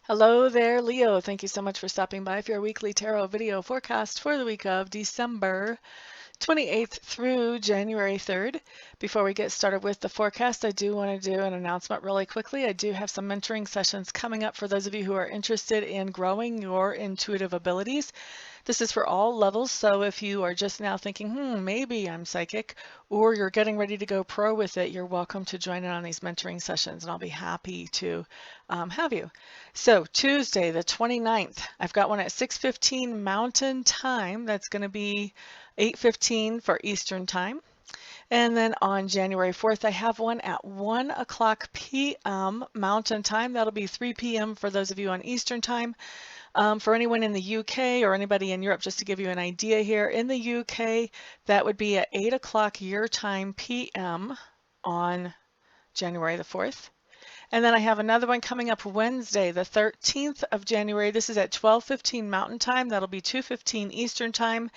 Hello there, Leo. Thank you so much for stopping by for your weekly tarot video forecast for the week of December 28th through January 3rd. Before we get started with the forecast, I do want to do an announcement really quickly. I do have some mentoring sessions coming up for those of you who are interested in growing your intuitive abilities. This is for all levels, so if you are just now thinking, maybe I'm psychic, or you're getting ready to go pro with it, you're welcome to join in on these mentoring sessions, and I'll be happy to have you. So Tuesday, the 29th, I've got one at 6:15 Mountain Time. That's going to be 8:15 for Eastern Time. And then on January 4th, I have one at 1 o'clock p.m. Mountain Time. That'll be 3 p.m. for those of you on Eastern Time. For anyone in the UK or anybody in Europe, just to give you an idea here, in the UK, that would be at 8 o'clock your time p.m. on January the 4th. And then I have another one coming up Wednesday, the 13th of January. This is at 12:15 Mountain Time. That'll be 2:15 Eastern Time.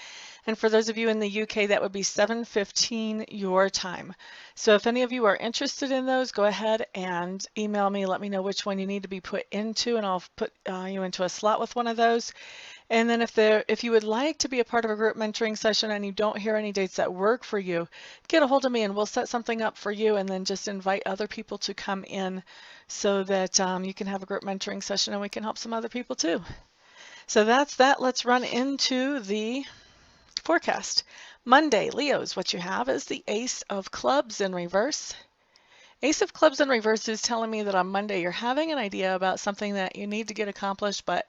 And for those of you in the UK, that would be 7:15 your time. So if any of you are interested in those, go ahead and email me. Let me know which one you need to be put into, and I'll put you into a slot with one of those. And then if you would like to be a part of a group mentoring session and you don't hear any dates that work for you, get a hold of me and we'll set something up for you, and then just invite other people to come in so that you can have a group mentoring session and we can help some other people too. So that's that. Let's run into the forecast. Monday, Leos, what you have is the Ace of Clubs in reverse. Ace of Clubs in reverse is telling me that on Monday you're having an idea about something that you need to get accomplished, but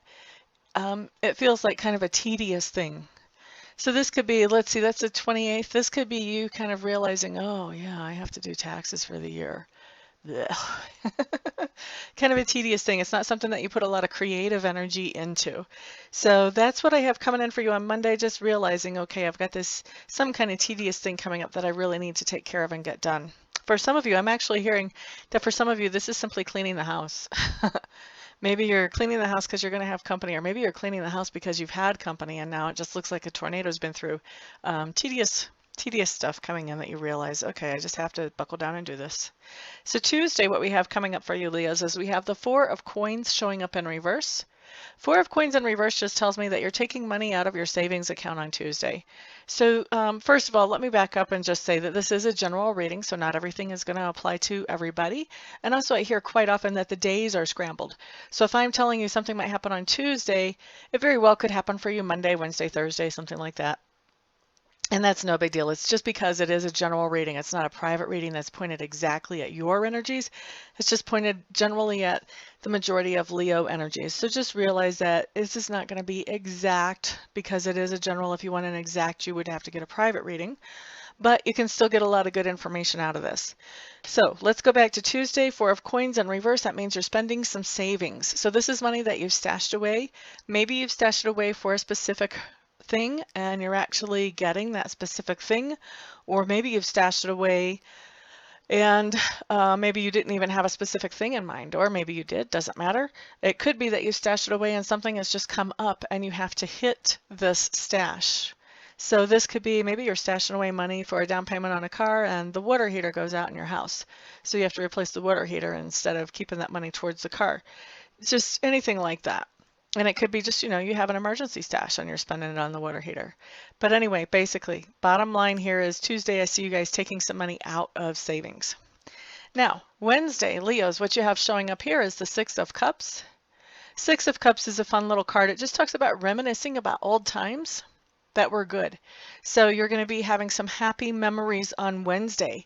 it feels like kind of a tedious thing. So this could be, let's see, that's the 28th. This could be you kind of realizing, oh yeah, I have to do taxes for the year. Kind of a tedious thing. It's not something that you put a lot of creative energy into. So that's what I have coming in for you on Monday, just realizing, okay, I've got this, some kind of tedious thing coming up that I really need to take care of and get done. For some of you, I'm actually hearing that for some of you, this is simply cleaning the house. Maybe you're cleaning the house because you're going to have company, or maybe you're cleaning the house because you've had company and now it just looks like a tornado's been through. Tedious stuff coming in that you realize, okay, I just have to buckle down and do this. So Tuesday, what we have coming up for you, Leos, is we have the Four of Coins showing up in reverse. Four of Coins in reverse just tells me that you're taking money out of your savings account on Tuesday. So first of all, let me back up and just say that this is a general reading, so not everything is going to apply to everybody. And also I hear quite often that the days are scrambled. So if I'm telling you something might happen on Tuesday, it very well could happen for you Monday, Wednesday, Thursday, something like that. And that's no big deal. It's just because it is a general reading. It's not a private reading that's pointed exactly at your energies. It's just pointed generally at the majority of Leo energies. So just realize that this is not going to be exact because it is a general. If you want an exact, you would have to get a private reading. But you can still get a lot of good information out of this. So let's go back to Tuesday. Four of Coins in reverse. That means you're spending some savings. So this is money that you've stashed away. Maybe you've stashed it away for a specific thing and you're actually getting that specific thing, or maybe you've stashed it away and maybe you didn't even have a specific thing in mind, or maybe you did, doesn't matter. It could be that you stashed it away and something has just come up and you have to hit this stash. So this could be maybe you're stashing away money for a down payment on a car and the water heater goes out in your house. So you have to replace the water heater instead of keeping that money towards the car. It's just anything like that. And it could be just, you have an emergency stash and you're spending it on the water heater. But anyway, basically, bottom line here is Tuesday, I see you guys taking some money out of savings. Now, Wednesday, Leos, what you have showing up here is the Six of Cups. Six of Cups is a fun little card. It just talks about reminiscing about old times that were good. So you're going to be having some happy memories on Wednesday.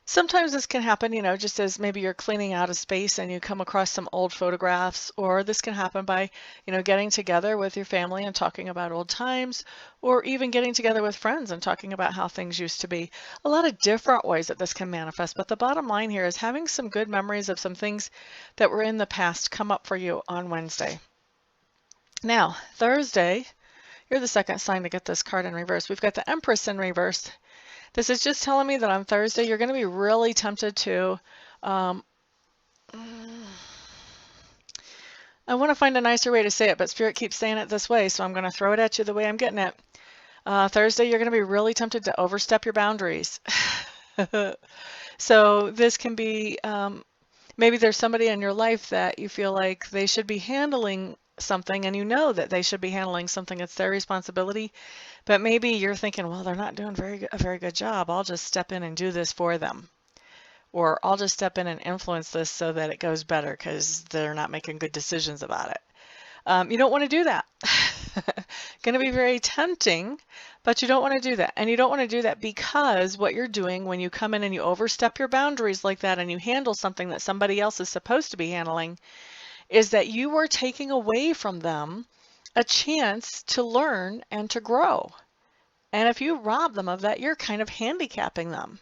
Sometimes this can happen, just as maybe you're cleaning out a space and you come across some old photographs, or this can happen by, getting together with your family and talking about old times, or even getting together with friends and talking about how things used to be. A lot of different ways that this can manifest, but the bottom line here is having some good memories of some things that were in the past come up for you on Wednesday. Now, Thursday, you're the second sign to get this card in reverse. We've got the Empress in reverse. This is just telling me that on Thursday, you're going to be really tempted to, I want to find a nicer way to say it, but Spirit keeps saying it this way, so I'm going to throw it at you the way I'm getting it. Thursday, you're going to be really tempted to overstep your boundaries. So this can be Maybe there's somebody in your life that you feel like they should be handling something, and you know that they should be handling something. It's their responsibility, but maybe you're thinking, well, they're not doing a very good job. I'll just step in and do this for them. Or I'll just step in and influence this so that it goes better because they're not making good decisions about it. You don't want to do that. Going to be very tempting, but you don't want to do that. And you don't want to do that because what you're doing when you come in and you overstep your boundaries like that and you handle something that somebody else is supposed to be handling is that you are taking away from them a chance to learn and to grow. And if you rob them of that, you're kind of handicapping them.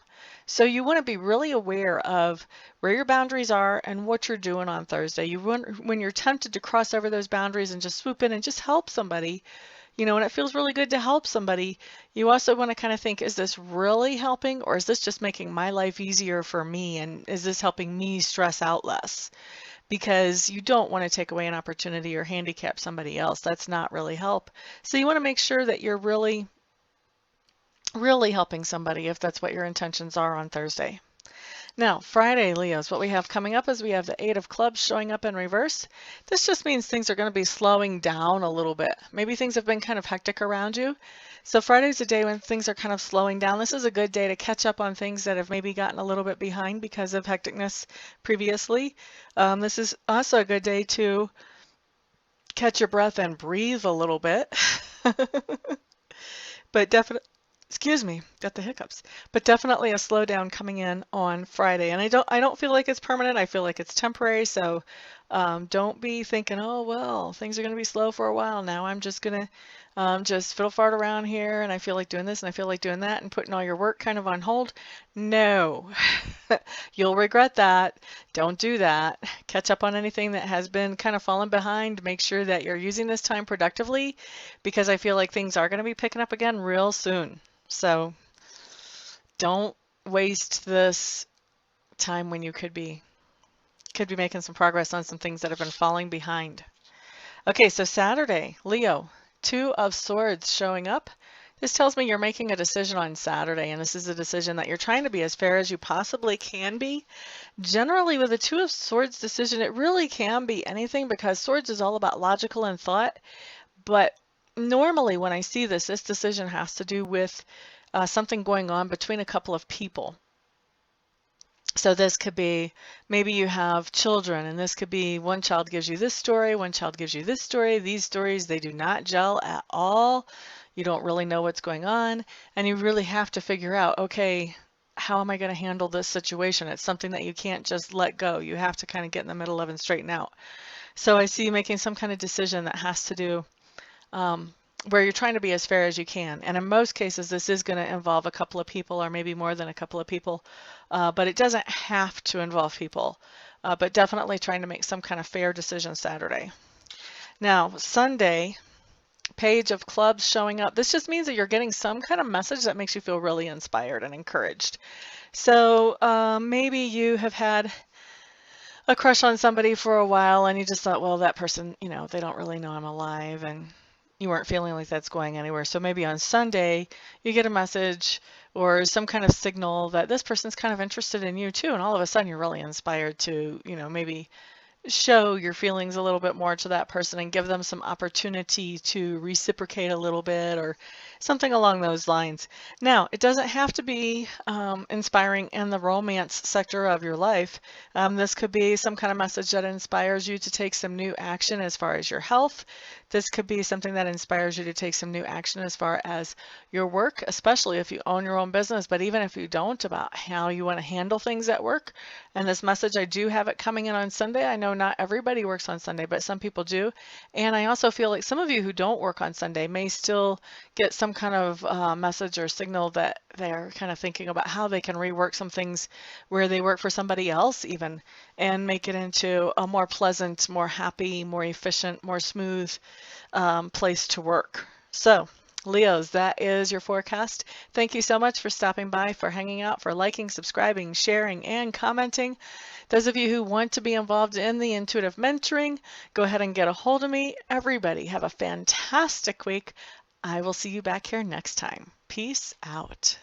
So you want to be really aware of where your boundaries are and what you're doing on Thursday. When you're tempted to cross over those boundaries and just swoop in and just help somebody, you know, and it feels really good to help somebody, you also want to kind of think, is this really helping, or is this just making my life easier for me? And is this helping me stress out less? Because you don't want to take away an opportunity or handicap somebody else. That's not really help. So you want to make sure that you're really helping somebody if that's what your intentions are on Thursday. Now, Friday, Leos, what we have coming up is we have the 8 of clubs showing up in reverse. This just means things are going to be slowing down a little bit. Maybe things have been kind of hectic around you. So Friday's a day when things are kind of slowing down. This is a good day to catch up on things that have maybe gotten a little bit behind because of hecticness previously. This is also a good day to catch your breath and breathe a little bit. But definitely, excuse me, got the hiccups. But definitely a slowdown coming in on Friday. And I don't feel like it's permanent. I feel like it's temporary. So don't be thinking, oh, well, things are going to be slow for a while now. I'm just going to just fiddle fart around here and I feel like doing this and I feel like doing that and putting all your work kind of on hold. No, you'll regret that. Don't do that. Catch up on anything that has been kind of fallen behind. Make sure that you're using this time productively because I feel like things are going to be picking up again real soon. So don't waste this time when you could be making some progress on some things that have been falling behind. Okay, so Saturday, Leo, 2 of Swords showing up. This tells me you're making a decision on Saturday, and this is a decision that you're trying to be as fair as you possibly can be. Generally, with a 2 of Swords decision, it really can be anything because Swords is all about logical and thought. But normally when I see this decision has to do with something going on between a couple of people. So this could be, maybe you have children, and this could be one child gives you this story, one child gives you this story. These stories, they do not gel at all. You don't really know what's going on, and you really have to figure out, okay, how am I going to handle this situation? It's something that you can't just let go. You have to kind of get in the middle of and straighten out. So I see you making some kind of decision that has to do where you're trying to be as fair as you can. And in most cases, this is going to involve a couple of people or maybe more than a couple of people, but it doesn't have to involve people, but definitely trying to make some kind of fair decision Saturday. Now, Sunday, Page of Clubs showing up. This just means that you're getting some kind of message that makes you feel really inspired and encouraged. So maybe you have had a crush on somebody for a while and you just thought, well, that person, you know, they don't really know I'm alive, and you weren't feeling like that's going anywhere. So maybe on Sunday you get a message or some kind of signal that this person's kind of interested in you too, and all of a sudden you're really inspired to, you know, maybe show your feelings a little bit more to that person and give them some opportunity to reciprocate a little bit or something along those lines. Now, it doesn't have to be inspiring in the romance sector of your life. This could be some kind of message that inspires you to take some new action as far as your health. This could be something that inspires you to take some new action as far as your work, especially if you own your own business, but even if you don't, about how you want to handle things at work. And this message, I do have it coming in on Sunday. I know not everybody works on Sunday, but some people do. And I also feel like some of you who don't work on Sunday may still get some kind of message or signal that they're kind of thinking about how they can rework some things where they work for somebody else even and make it into a more pleasant, more happy, more efficient, more smooth place to work. So Leos, that is your forecast. Thank you so much for stopping by, for hanging out, for liking, subscribing, sharing, and commenting. Those of you who want to be involved in the intuitive mentoring, go ahead and get a hold of me. Everybody have a fantastic week. I will see you back here next time. Peace out.